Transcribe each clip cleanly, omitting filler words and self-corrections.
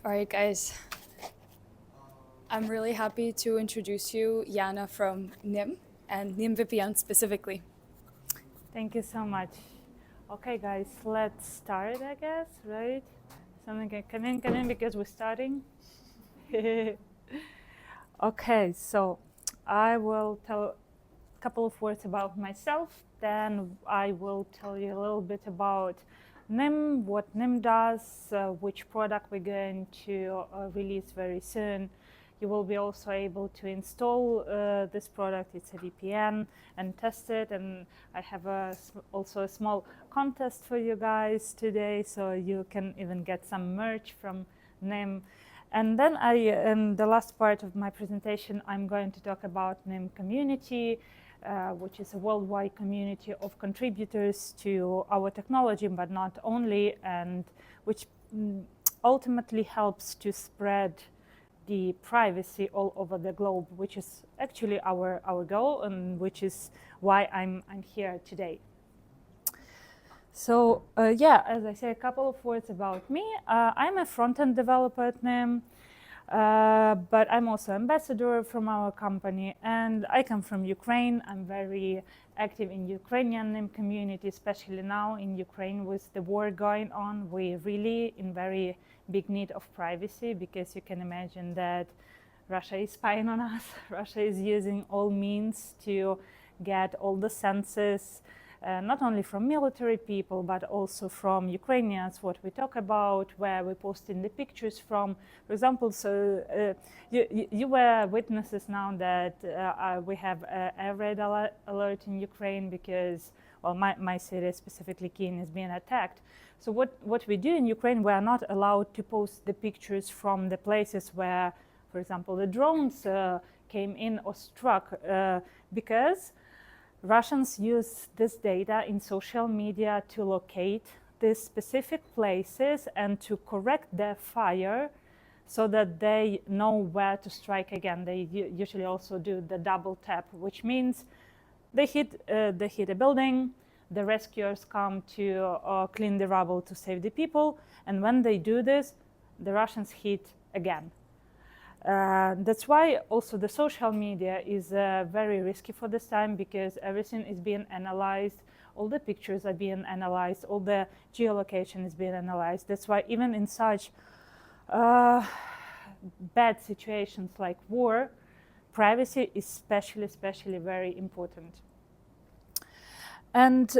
All right, guys. I'm really happy to introduce you, Yana from Nym and NymVpn specifically. Thank you so much. Okay, guys, let's start, I guess, right? Someone can come in because we're starting. Okay, so I will tell a couple of words about myself, then I will tell you a little bit about Nym, what Nym does, which product we're going to release very soon. You will be also able to install this product. It's a VPN and test it. And I have also a small contest for you guys today, so you can even get some merch from Nym. And then in the last part of my presentation, I'm going to talk about Nym community, which is a worldwide community of contributors to our technology, but not only, and which ultimately helps to spread the privacy all over the globe, which is actually our goal, and which is why I'm here today. So yeah, as I say, a couple of words about me. I'm a front-end developer at Nym, but I'm also ambassador from our company, and I come from Ukraine. I'm very active in Ukrainian Nym community, especially now in Ukraine with the war going on. We're really in very big need of privacy, because you can imagine that Russia is spying on us. Russia is using all means to get all the census, not only from military people, but also from Ukrainians, what we talk about, where we're posting the pictures from. For example, so you were witnesses now that we have a red alert in Ukraine because, well, my city, specifically Kyiv, is being attacked. So what we do in Ukraine, we are not allowed to post the pictures from the places where, for example, the drones came in or struck, because Russians use this data in social media to locate these specific places and to correct their fire so that they know where to strike again. They usually also do the double tap, which means they hit a building, the rescuers come to clean the rubble to save the people, and when they do this, the Russians hit again. That's why also the social media is very risky for this time, because everything is being analyzed, all the pictures are being analyzed, all the geolocation is being analyzed. That's why even in such bad situations like war, privacy is especially very important. And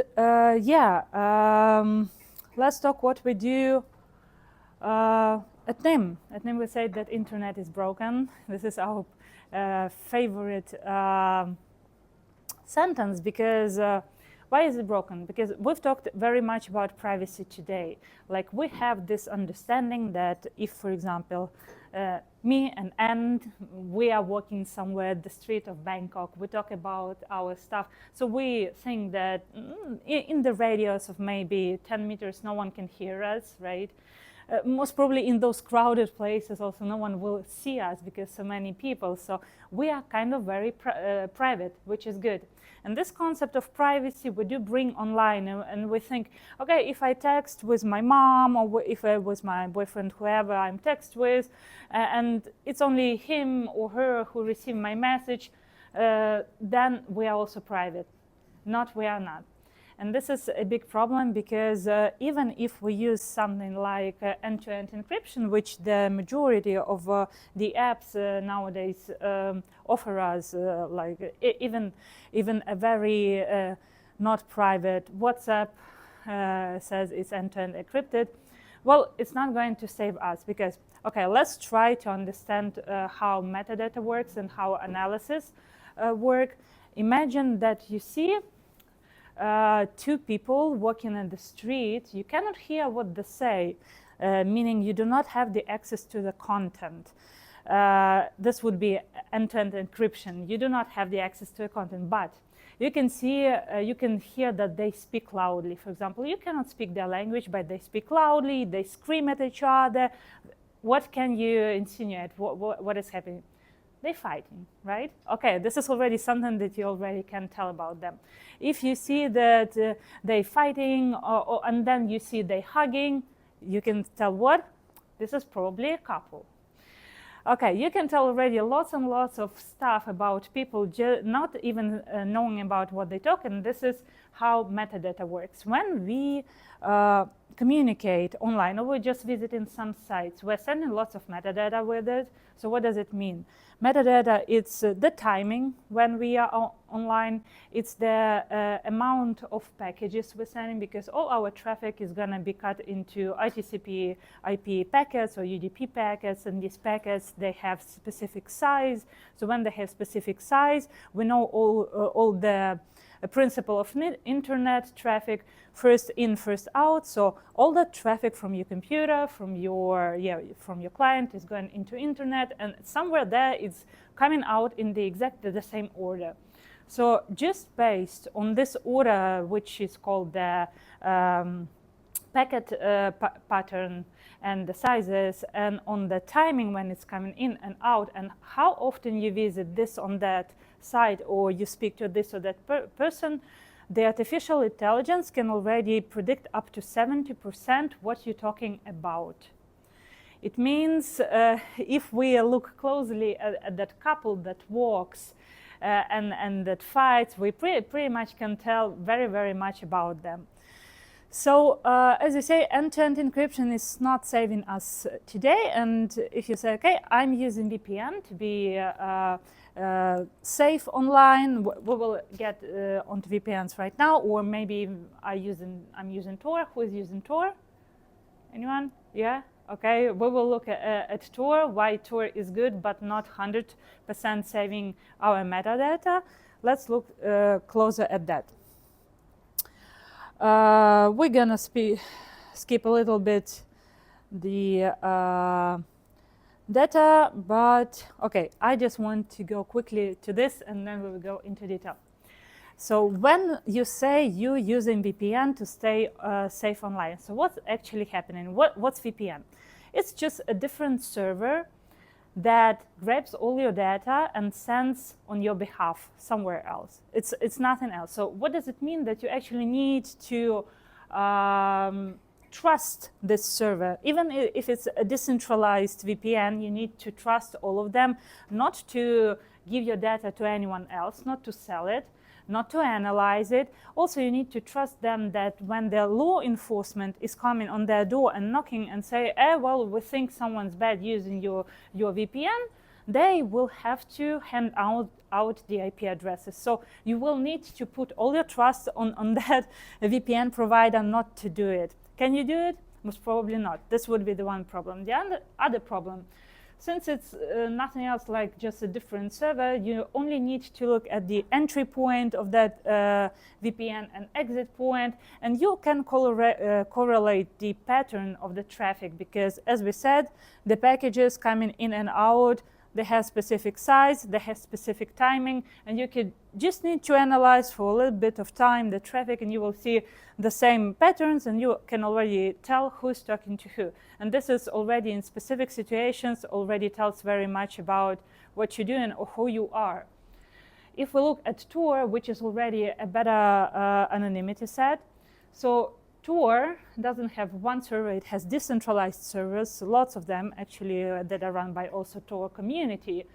let's talk what we do at Nym. At Nym we say that internet is broken. This is our favorite sentence, because why is it broken? Because we've talked very much about privacy today. Like, we have this understanding that if, for example, me and Anne, we are walking somewhere at the street of Bangkok, we talk about our stuff. So we think that in the radius of maybe 10 meters, no one can hear us, right? Most probably in those crowded places also no one will see us because so many people. So we are kind of very private, which is good. And this concept of privacy we do bring online, and we think, okay, if I text with my mom, or if I with my boyfriend, whoever I'm text with, and it's only him or her who receive my message, then we are also private. Not, we are not. And this is a big problem, because even if we use something like end-to-end encryption, which the majority of the apps nowadays offer us, like even a very not private WhatsApp says it's end-to-end encrypted, well, it's not going to save us, because, okay, let's try to understand how metadata works and how analysis work. Imagine that you see two people walking in the street. You cannot hear what they say, meaning you do not have the access to the content. This would be end-to-end encryption. You do not have the access to the content, but you can see, you can hear that they speak loudly. For example, you cannot speak their language, but they speak loudly, they scream at each other. What can you insinuate? What is happening? They're fighting, right? Okay, this is already something that you already can tell about them. If you see that they're fighting, and then you see they hugging, you can tell what? This is probably a couple. Okay, you can tell already lots and lots of stuff about people not even knowing about what they talk, and this is how metadata works. When we communicate online or we're just visiting some sites, we're sending lots of metadata with it. So what does it mean? Metadata, it's the timing when we are online. It's the amount of packages we're sending, because all our traffic is going to be cut into ITCP IP packets or UDP packets, and these packets, they have specific size. So when they have specific size, we know all the principle of internet traffic, first in, first out. So all the traffic from your computer, from your client is going into internet, and somewhere there it's coming out in the exactly the same order. So just based on this order, which is called the packet pattern and the sizes, and on the timing when it's coming in and out, and how often you visit this on that site or you speak to this or that person, the artificial intelligence can already predict up to 70% what you're talking about. It means if we look closely at that couple that walks and that fights, we pretty much can tell very, very much about them. So as you say, end-to-end encryption is not saving us today. And if you say, okay, I'm using VPN to be safe online, we will get onto VPNs right now. Or maybe I'm using Tor. Who is using Tor? Anyone? Yeah? Okay, we will look at Tor, why Tor is good, but not 100% saving our metadata. Let's look closer at that. We're gonna skip a little bit the data, but okay, I just want to go quickly to this and then we will go into detail. So when you say you're using VPN to stay safe online, so what's actually happening? What's VPN? It's just a different server that grabs all your data and sends on your behalf somewhere else. It's nothing else. So what does it mean? That you actually need to trust this server. Even if it's a decentralized VPN, you need to trust all of them, not to give your data to anyone else, not to sell it, not to analyze it. Also, you need to trust them that when the law enforcement is coming on their door and knocking and say, well, we think someone's bad using your VPN, they will have to hand out the IP addresses. So you will need to put all your trust on that VPN provider not to do it. Can you do it? Most probably not. This would be the one problem. The other problem, since it's nothing else like just a different server, you only need to look at the entry point of that VPN and exit point, and you can correlate the pattern of the traffic, because as we said, the packages coming in and out, they have specific size, they have specific timing, and you could just need to analyze for a little bit of time the traffic, and you will see the same patterns, and you can already tell who's talking to who. And this is already in specific situations, already tells very much about what you're doing or who you are. If we look at Tor, which is already a better anonymity set, so Tor doesn't have one server, it has decentralized servers, lots of them actually that are run by also Tor community.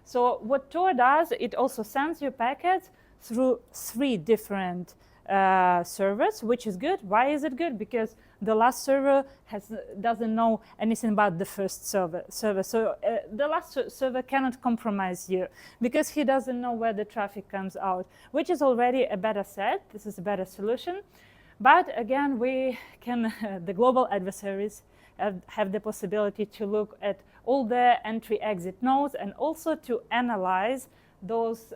So what Tor does, it also sends you packets through 3 different servers, which is good. Why is it good? Because the last server doesn't know anything about the first server. So the last server cannot compromise you because he doesn't know where the traffic comes out, which is already a better set. This is a better solution. But again, we can, the global adversaries have the possibility to look at all the entry-exit nodes and also to analyze those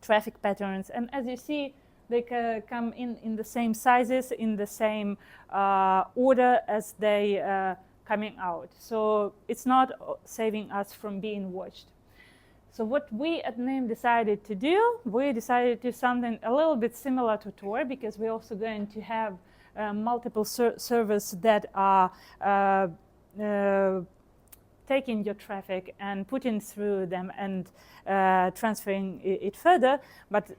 traffic patterns. And as you see, they come in the same sizes, in the same order as they coming out. So it's not saving us from being watched. So what we at NYM decided to do, we decided to do something a little bit similar to Tor, because we're also going to have multiple servers that are taking your traffic and putting through them and transferring it further, but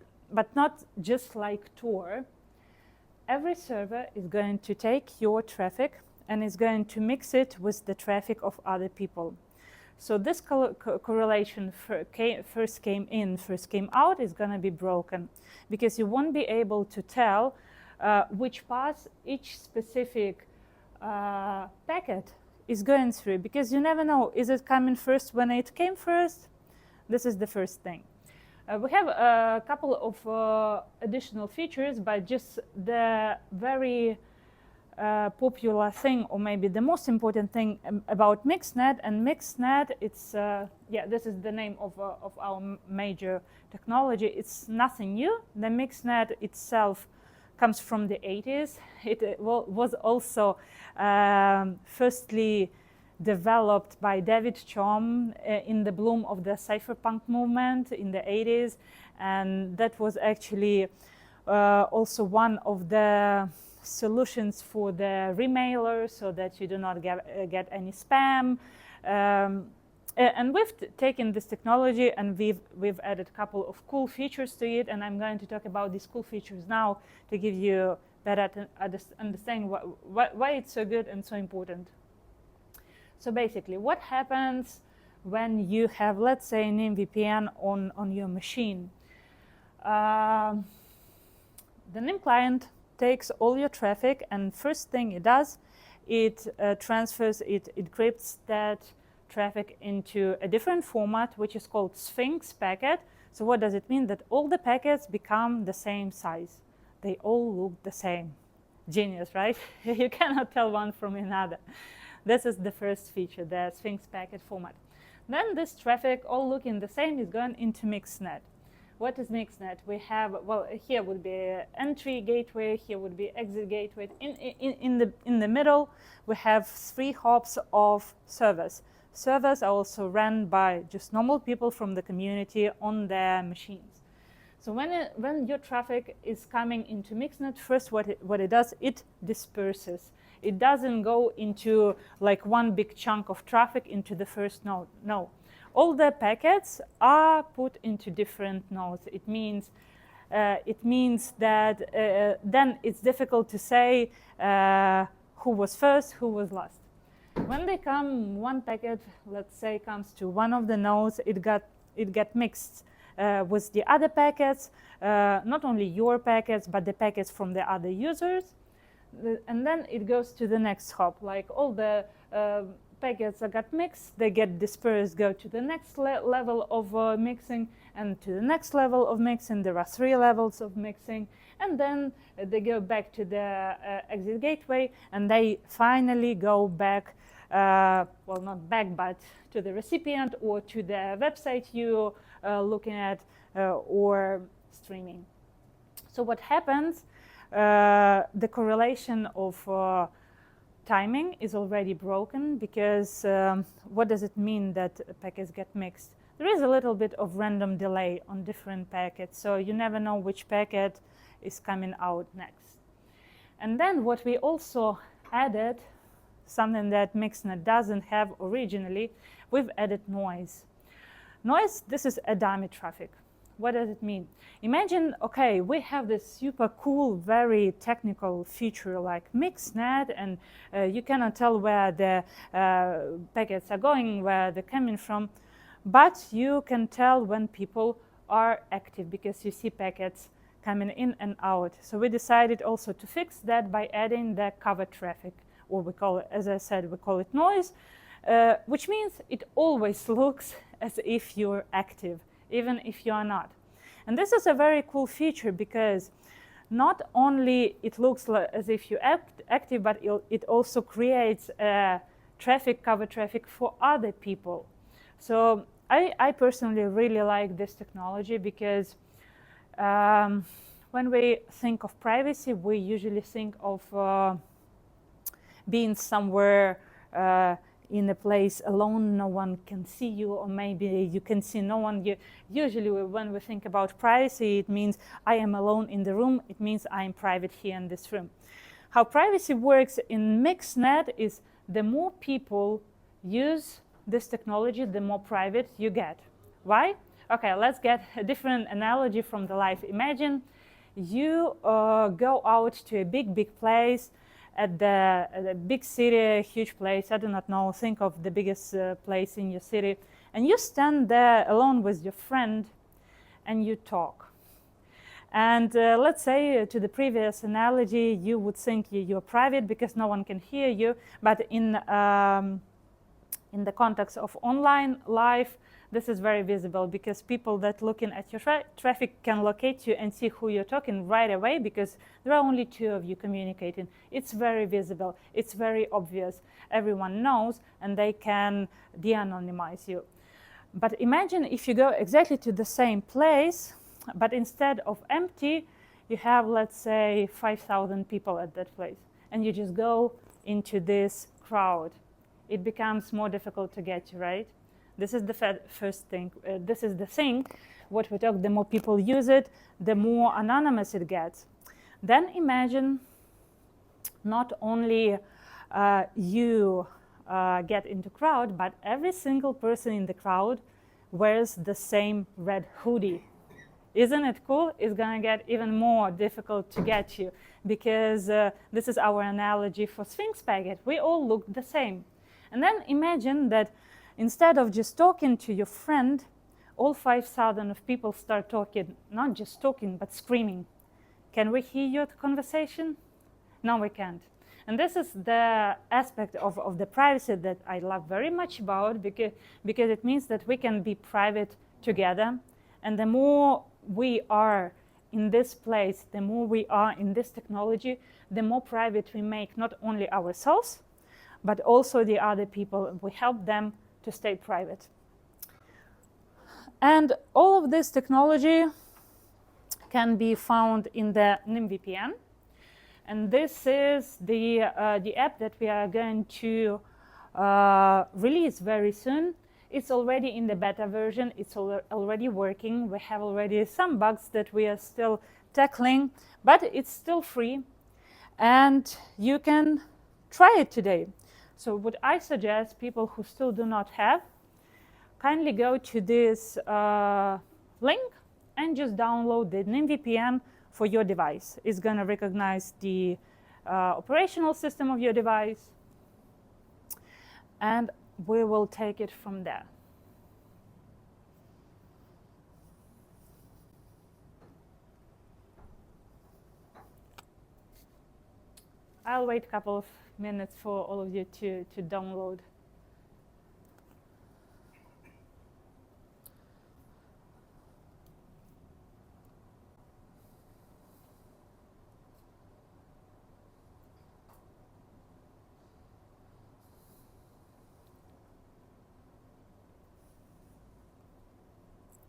not just like Tor. Every server is going to take your traffic and is going to mix it with the traffic of other people. So this correlation first came in, first came out is going to be broken, because you won't be able to tell which path each specific packet is going through, because you never know, is it coming first when it came first? This is the first thing. We have a couple of additional features, but just the very popular thing, or maybe the most important thing about MixNet. And MixNet, it's this is the name of our major technology. It's nothing new. The MixNet itself comes from the 80s. It was also firstly developed by David Chom in the bloom of the cypherpunk movement in the 80s, and that was actually also one of the solutions for the remailer, so that you do not get any spam. And we've taken this technology and we've added a couple of cool features to it, and I'm going to talk about these cool features now to give you better understanding why it's so good and so important. So basically, what happens when you have, let's say, NymVpn on your machine? The Nym client takes all your traffic, and first thing it does, it transfers, it encrypts that traffic into a different format, which is called Sphinx packet. So what does it mean? That all the packets become the same size. They all look the same. Genius, right? You cannot tell one from another. This is the first feature, the Sphinx packet format. Then this traffic, all looking the same, is going into MixNet. What is MixNet? We have, well, here would be entry gateway, here would be exit gateway. In the middle, we have 3 hops of servers. Servers are also run by just normal people from the community on their machines. So when your traffic is coming into MixNet, first what it does, it disperses. It doesn't go into like one big chunk of traffic into the first node. No. All the packets are put into different nodes. It means that then it's difficult to say who was first, who was last. When they come, one packet, let's say, comes to one of the nodes, it got mixed with the other packets, not only your packets, but the packets from the other users. And then it goes to the next hop, like all the packets that got mixed, they get dispersed, go to the next level of mixing, and to the next level of mixing. There are 3 levels of mixing, and then they go back to the exit gateway, and they finally go back, well, not back, but to the recipient or to the website you looking at or streaming. So what happens? The correlation of timing is already broken, because what does it mean that packets get mixed? There is a little bit of random delay on different packets, so you never know which packet is coming out next. And then what we also added, something that MixNet doesn't have originally, we've added noise. Noise, this is a dummy traffic. What does it mean? Imagine, okay, we have this super cool, very technical feature like MixNet, and you cannot tell where the packets are going, where they're coming from, but you can tell when people are active, because you see packets coming in and out. So we decided also to fix that by adding the cover traffic, or we call it, as I said, we call it noise, which means it always looks as if you're active, even if you are not. And this is a very cool feature, because not only it looks as if you're active, but it also creates traffic, cover traffic for other people. So I personally really like this technology, because when we think of privacy, we usually think of being somewhere in a place alone, no one can see you, or maybe you can see no one. Usually when we think about privacy, it means I am alone in the room. It means I'm private here in this room. How privacy works in MixNet is the more people use this technology, the more private you get. Why? Okay, let's get a different analogy from the life. Imagine you go out to a big place, at the big city, a huge place, I do not know, think of the biggest place in your city, and you stand there alone with your friend and you talk. And let's say to the previous analogy, you would think you're private because no one can hear you, but in the context of online life, this is very visible because people that looking at your traffic can locate you and see who you're talking right away because there are only two of you communicating. It's very visible. It's very obvious. Everyone knows and they can de-anonymize you. But imagine if you go exactly to the same place, but instead of empty, you have, let's say, 5,000 people at that place. And you just go into this crowd. It becomes more difficult to get you, right? This is the first thing. This is the thing. What we talk, the more people use it, the more anonymous it gets. Then imagine not only you get into crowd, but every single person in the crowd wears the same red hoodie. Isn't it cool? It's going to get even more difficult to get you because this is our analogy for Sphinx packet. We all look the same. And then imagine that instead of just talking to your friend, all 5,000 of people start talking, not just talking, but screaming. Can we hear your conversation? No, we can't. And this is the aspect of the privacy that I love very much about because it means that we can be private together. And the more we are in this place, the more we are in this technology, the more private we make not only ourselves, but also the other people. We help them to stay private. And all of this technology can be found in the NymVpn. And this is the app that we are going to release very soon. It's already in the beta version. It's already working. We have already some bugs that we are still tackling, but it's still free. And you can try it today. So what I suggest people who still do not have, kindly go to this link and just download the NymVpn for your device. It's going to recognize the operational system of your device, and we will take it from there. I'll wait a couple of minutes for all of you to download.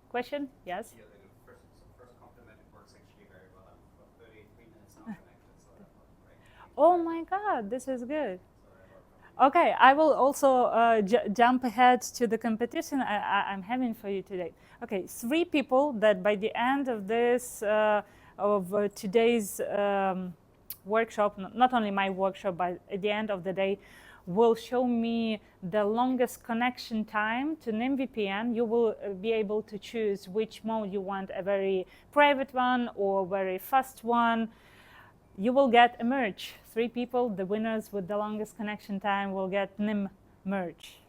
Question? Yes? Yeah, first compliment, it works actually very well. I'm for 33 minutes now connected, so that was great. Oh my God, this is good. Okay, I will also jump ahead to the competition I'm having for you today. Okay, 3 people that by the end of this, today's workshop, not only my workshop, but at the end of the day, will show me the longest connection time to NymVpn. You will be able to choose which mode you want, a very private one or very fast one. You will get a merge. 3 people, the winners with the longest connection time, will get Nym merge.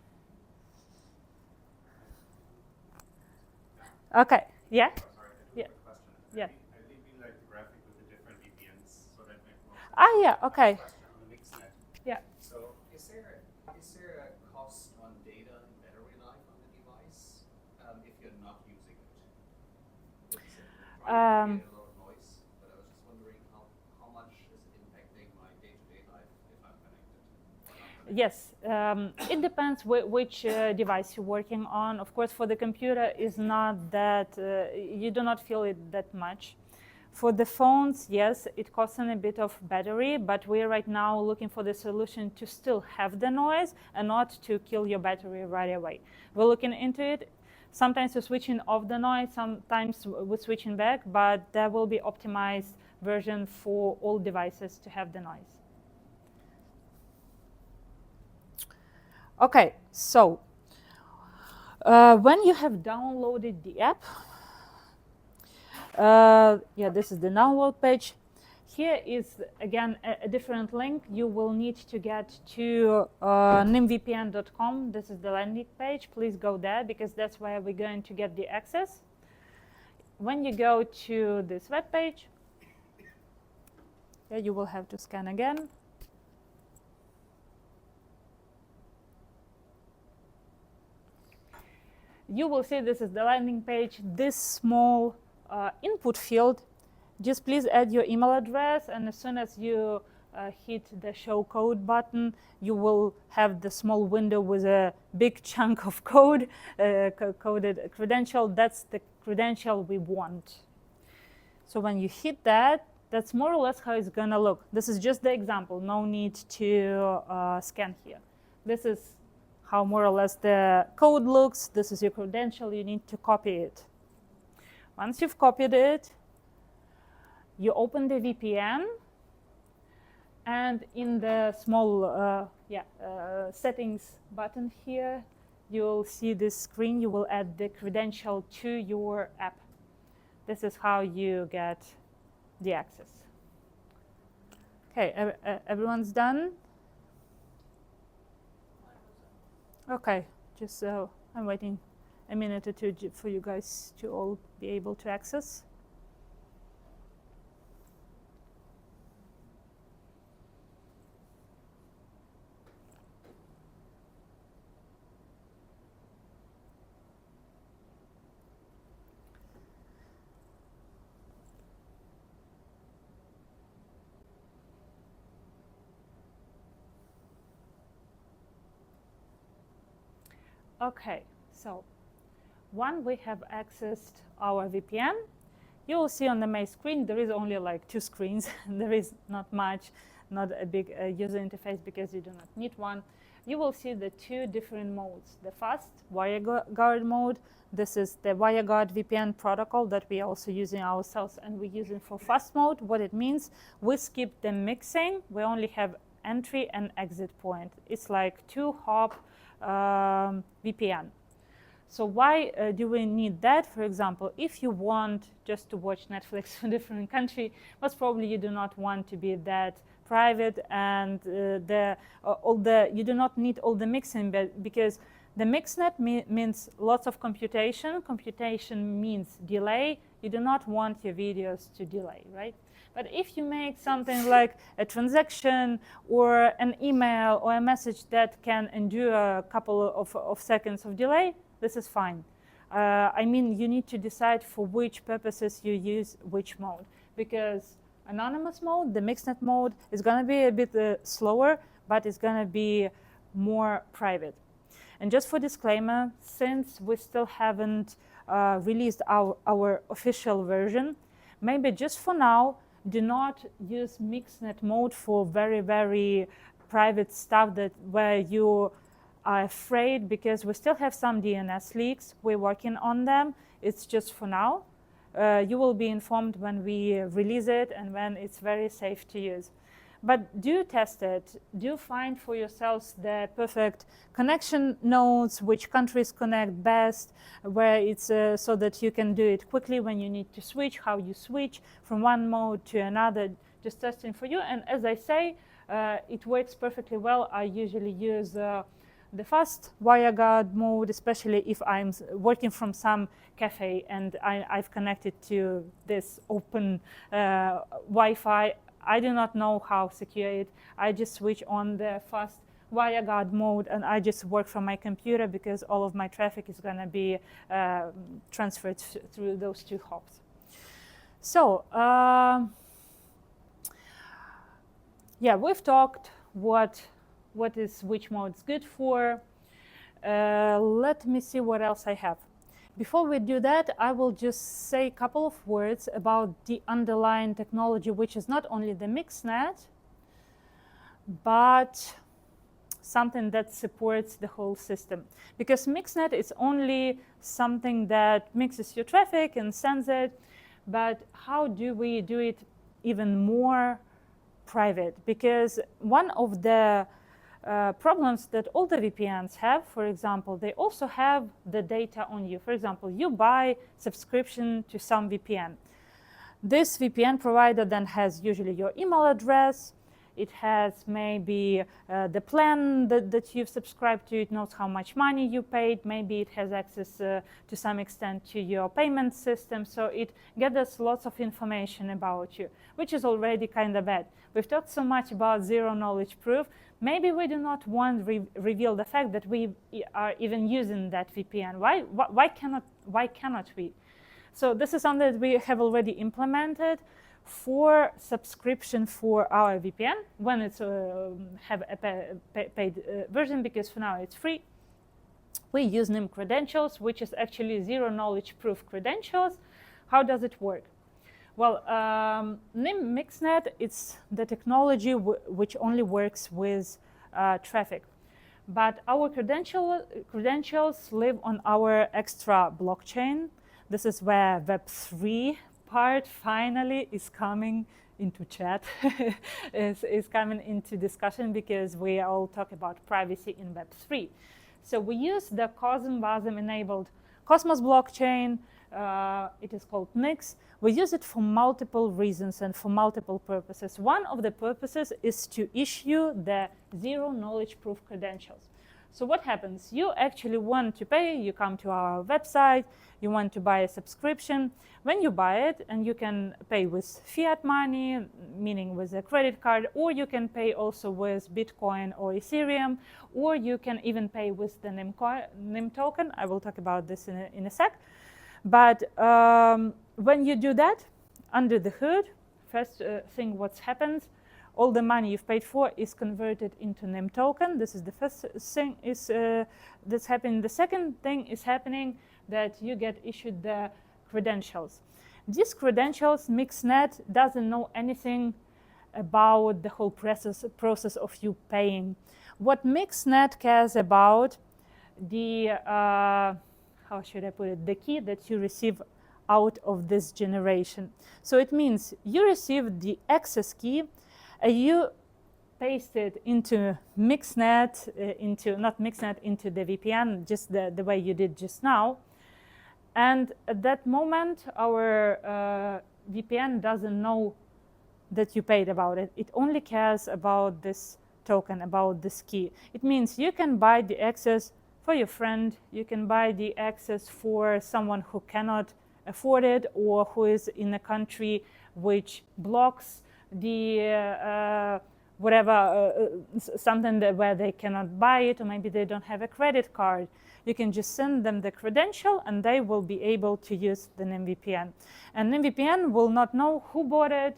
Okay, yeah? Oh, sorry, Yeah. question. Yeah. I really like the graphic with the different VPNs, so that makes more sense. Yeah, okay. Question on the mixnet. Yeah. So is there a cost on data and battery life on the device if you're not using it? It's trying to create a lot of noise, but I was just wondering how much is it impacting my day-to-day life if I'm connected? Yes, it depends which device you're working on. Of course, for the computer, is not that you do not feel it that much. For the phones, yes, it costs a bit of battery, but we're right now looking for the solution to still have the noise and not to kill your battery right away. We're looking into it. Sometimes we're switching off the noise, sometimes we're switching back, but there will be optimized version for all devices to have the noise. Okay, so when you have downloaded the app, yeah, this is the download page. Here is, again, a different link. You will need to get to nymvpn.com. This is the landing page. Please go there, because that's where we're going to get the access. When you go to this web page, you will have to scan again. You will see this is the landing page. This small input field, just please add your email address, and as soon as you hit the show code button, you will have the small window with a big chunk of code, coded credential. That's the credential we want. So when you hit that, that's more or less how it's going to look. This is just the example. No need to scan here. This is how more or less the code looks. This is your credential. You need to copy it. Once you've copied it, you open the VPN, and in the small settings button here, you'll see this screen. You will add the credential to your app. This is how you get the access. Okay, everyone's done? Okay, just I'm waiting a minute or two for you guys to all be able to access. Okay, so when we have accessed our VPN, you will see on the main screen there is only like 2 screens. There is not much, not a big user interface, because you do not need one. You will see the 2 different modes. The fast WireGuard mode. This is the WireGuard VPN protocol that we are also using ourselves, and we're using for fast mode. What it means, we skip the mixing. We only have entry and exit point. It's like 2-hop VPN. So why do we need that? For example, if you want just to watch Netflix in a different country, most probably you do not want to be that private, and you do not need all the mixing, because the mixnet means lots of computation. Computation means delay. You do not want your videos to delay, right? But if you make something like a transaction or an email or a message that can endure a couple of seconds of delay, this is fine. I mean, you need to decide for which purposes you use which mode, because anonymous mode, the mixnet mode, is going to be a bit slower, but it's going to be more private. And just for disclaimer, since we still haven't released our official version, maybe just for now, do not use mixnet mode for very, very private stuff where you are afraid, because we still have some DNS leaks. We're working on them. It's just for now. You will be informed when we release it and when it's very safe to use. But do test it. Do find for yourselves the perfect connection nodes, which countries connect best, where it's so that you can do it quickly when you need to switch, how you switch from one mode to another, just testing for you. And as I say, it works perfectly well. I usually use the fast WireGuard mode, especially if I'm working from some cafe and I've connected to this open Wi-Fi. I do not know how secure it. I just switch on the fast WireGuard mode, and I just work from my computer, because all of my traffic is going to be transferred through those 2 hops. So, yeah, we've talked what is which mode is good for. Let me see what else I have. Before we do that, I will just say a couple of words about the underlying technology, which is not only the mixnet, but something that supports the whole system. Because mixnet is only something that mixes your traffic and sends it, but how do we do it even more private? Because one of the problems that all the VPNs have, for example, they also have the data on you. For example, you buy subscription to some VPN. This VPN provider then has usually your email address. It has maybe the plan that you've subscribed to. It knows how much money you paid. Maybe it has access to some extent to your payment system. So it gathers lots of information about you, which is already kind of bad. We've talked so much about zero knowledge proof. Maybe we do not want to reveal the fact that we are even using that VPN. Why cannot we? So this is something that we have already implemented for subscription for our VPN when it's have a paid version, because for now it's free. We use NYM credentials, which is actually zero knowledge proof credentials. How does it work? Well, NYM MixNet, it's the technology which only works with traffic. But our credentials live on our extra blockchain. This is where Web3 part finally is coming into chat, is coming into discussion, because we all talk about privacy in Web3. So we use the COSM-WASM enabled Cosmos blockchain. It is called Nix. We use it for multiple reasons and for multiple purposes. One of the purposes is to issue the zero knowledge proof credentials. So what happens? You actually want to pay, you come to our website, you want to buy a subscription. When you buy it, and you can pay with fiat money, meaning with a credit card, or you can pay also with Bitcoin or Ethereum, or you can even pay with the NYM token. I will talk about this in a sec. But when you do that, under the hood, first thing what happens, all the money you've paid for is converted into NYM token. This is the first thing that's happening. The second thing is happening that you get issued the credentials. These credentials, MixNet doesn't know anything about the whole process of you paying. What MixNet cares about, the how should I put it, the key that you receive out of this generation. So it means you receive the access key, you paste it into MixNet, into the VPN, just the way you did just now. And at that moment, our VPN doesn't know that you paid about it. It only cares about this token, about this key. It means you can buy the access for your friend, you can buy the access for someone who cannot afford it, or who is in a country which blocks the something where they cannot buy it, or maybe they don't have a credit card. You can just send them the credential and they will be able to use the NymVpn. And NymVpn will not know who bought it,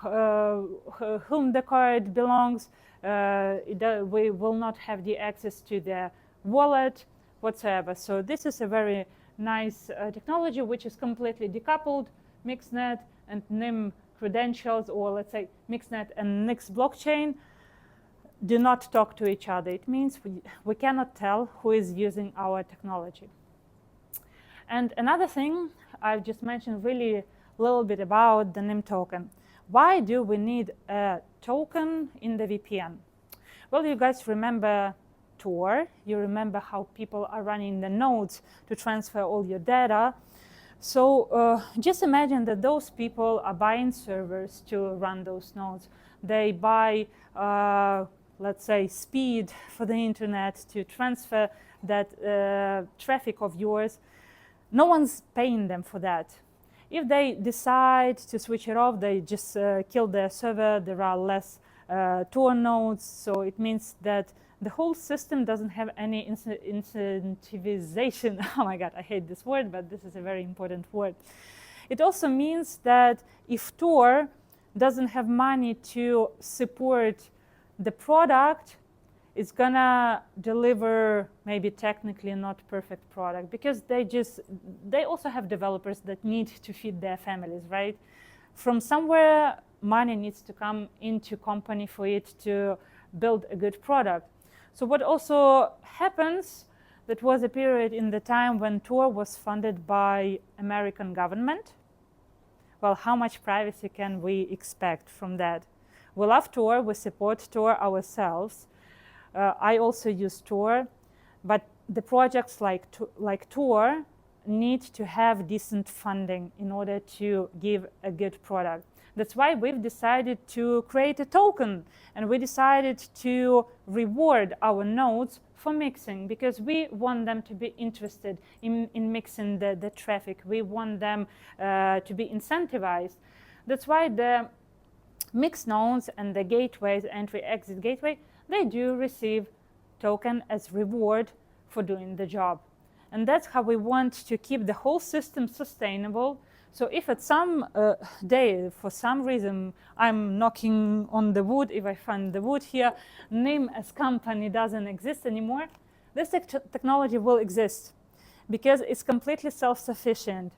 whom the card belongs. We will not have the access to the wallet whatsoever. So this is a very nice technology which is completely decoupled. MixNet and NYM credentials, or let's say MixNet and Nix blockchain, do not talk to each other. It means we cannot tell who is using our technology. And another thing, I've just mentioned really a little bit about the NYM token. Why do we need a token in the VPN? Well, you guys remember Tor. You remember how people are running the nodes to transfer all your data. So just imagine that those people are buying servers to run those nodes. They buy, let's say, speed for the internet to transfer that traffic of yours. No one's paying them for that. If they decide to switch it off, they just kill their server. There are less Tor nodes. So it means that the whole system doesn't have any incentivization. Oh my God, I hate this word, but this is a very important word. It also means that if Tor doesn't have money to support the product, it's gonna deliver maybe technically not perfect product, because they also have developers that need to feed their families, right? From somewhere, money needs to come into company for it to build a good product. So what also happens, that was a period in the time when Tor was funded by American government. Well, how much privacy can we expect from that? We love Tor, we support Tor ourselves. I also use Tor, but the projects like Tor need to have decent funding in order to give a good product. That's why we've decided to create a token, and we decided to reward our nodes for mixing, because we want them to be interested in mixing the traffic. We want them to be incentivized. That's why the mixed nodes and the gateways, entry-exit gateway, they do receive token as reward for doing the job. And that's how we want to keep the whole system sustainable. So if at some day, for some reason, I'm knocking on the wood, if I find the wood here, NYM as company doesn't exist anymore, this technology will exist because it's completely self-sufficient.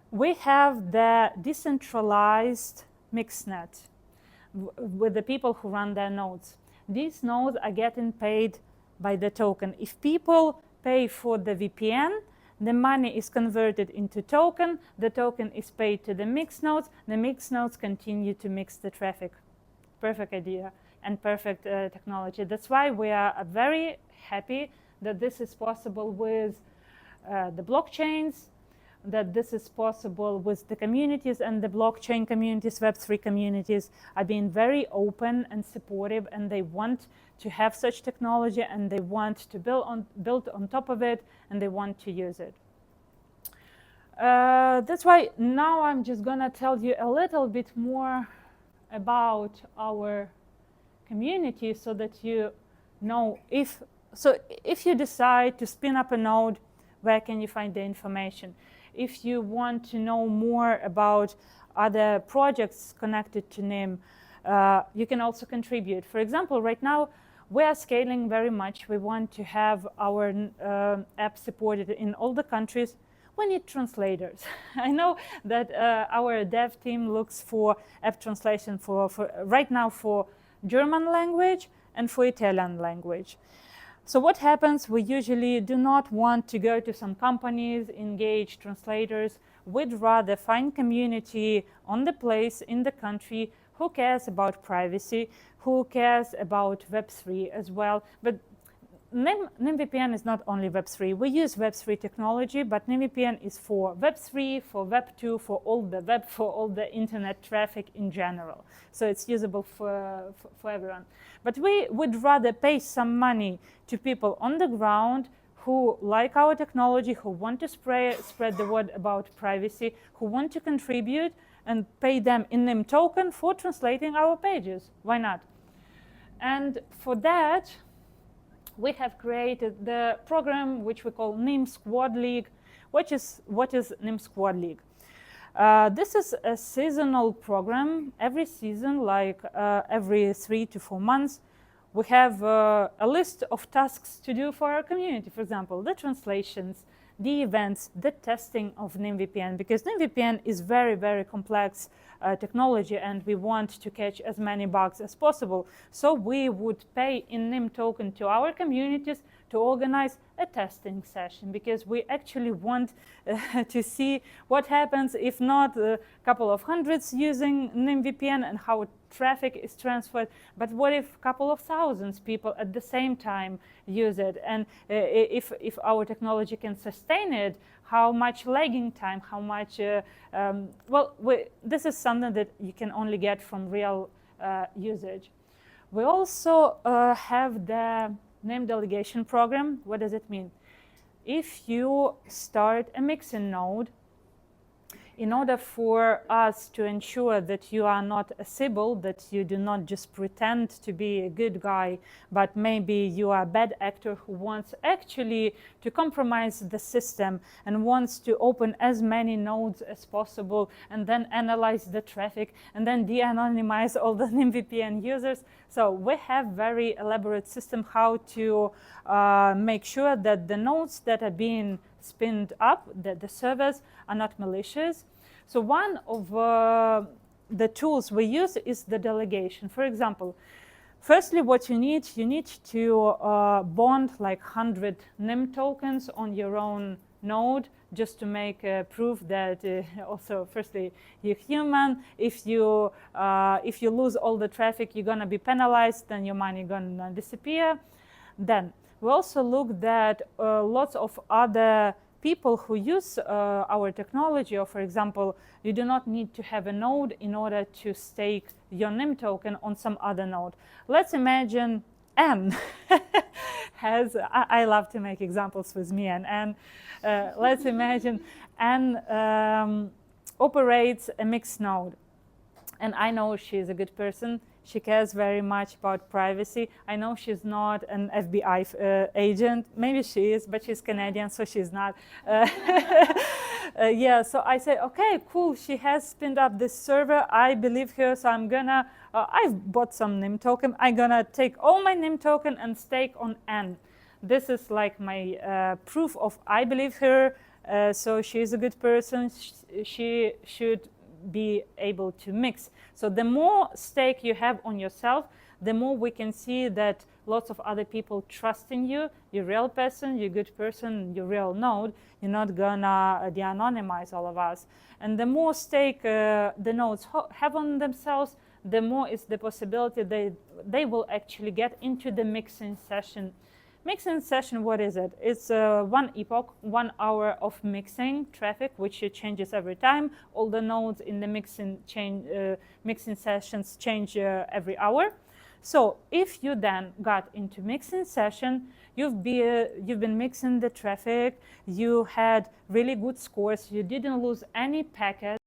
We have the decentralized mixnet with the people who run their nodes. These nodes are getting paid by the token. If people pay for the VPN, the money is converted into token, the token is paid to the mixed nodes, the mixed nodes continue to mix the traffic. Perfect idea and perfect technology. That's why we are very happy that this is possible with the blockchains, that this is possible with the communities, and the blockchain communities, Web3 communities are being very open and supportive, and they want to have such technology, and they want to build on top of it, and they want to use it. That's why now I'm just gonna tell you a little bit more about our community, so that you know if you decide to spin up a node, where can you find the information? If you want to know more about other projects connected to NYM, you can also contribute. For example, right now, we are scaling very much. We want to have our app supported in all the countries. We need translators. I know that our dev team looks for app translation for right now for German language and for Italian language. So what happens, we usually do not want to go to some companies, engage translators. We'd rather find community on the place in the country who cares about privacy, who cares about Web3 as well. But NymVpn is not only Web3. We use Web3 technology, but NymVpn is for Web3, for Web2, for all the web, for all the internet traffic in general. So it's usable for everyone. But we would rather pay some money to people on the ground who like our technology, who want to spread the word about privacy, who want to contribute, and pay them in NYM token for translating our pages. Why not? And for that, we have created the program which we call NYM Squad League. What is NYM Squad League? This is a seasonal program. Every season, like every 3 to 4 months, we have a list of tasks to do for our community. For example, the translations, the events, the testing of NymVpn, because NymVpn is very, very complex technology, and we want to catch as many bugs as possible. So we would pay in NYM token to our communities to organize a testing session, because we actually want to see what happens if not a couple of hundreds using NymVpn and how traffic is transferred, but what if a couple of thousands people at the same time use it? And if our technology can sustain it, how much lagging time, how much, this is something that you can only get from real usage. We also have the name delegation program. What does it mean? If you start a mixing node, in order for us to ensure that you are not a Sybil, that you do not just pretend to be a good guy, but maybe you are a bad actor who wants actually to compromise the system and wants to open as many nodes as possible and then analyze the traffic and then de-anonymize all the NymVpn users. So we have very elaborate system how to make sure that the nodes that are being spinned up, that the servers are not malicious. So one of the tools we use is the delegation. For example, firstly, what you need to bond like 100 NYM tokens on your own node, just to make proof that also, firstly, you're human. If you lose all the traffic, you're gonna be penalized, then your money gonna disappear. Then we also looked at lots of other people who use our technology, or for example, you do not need to have a node in order to stake your NYM token on some other node. Let's imagine N has, I love to make examples with me and N. Let's imagine N operates a mixed node. And I know she's a good person. She cares very much about privacy. I know she's not an FBI agent. Maybe she is, but she's Canadian, so she's not. Yeah, so I say, okay, cool. She has spinned up this server. I believe her, so I'm gonna, I've bought some NYM token. I'm gonna take all my NYM token and stake on N. This is like my proof of I believe her. So she's a good person. She should be able to mix. So the more stake you have on yourself, the more we can see that lots of other people trust in you. You're a real person, you're a good person, you're a real node. You're not gonna de-anonymize all of us. And the more stake the nodes have on themselves, the more is the possibility they will actually get into the mixing session. Mixing session, what is it? It's one epoch, 1 hour of mixing traffic, which changes every time. All the nodes in the mixing sessions change every hour. So if you then got into mixing session, you've been mixing the traffic, you had really good scores, you didn't lose any packets.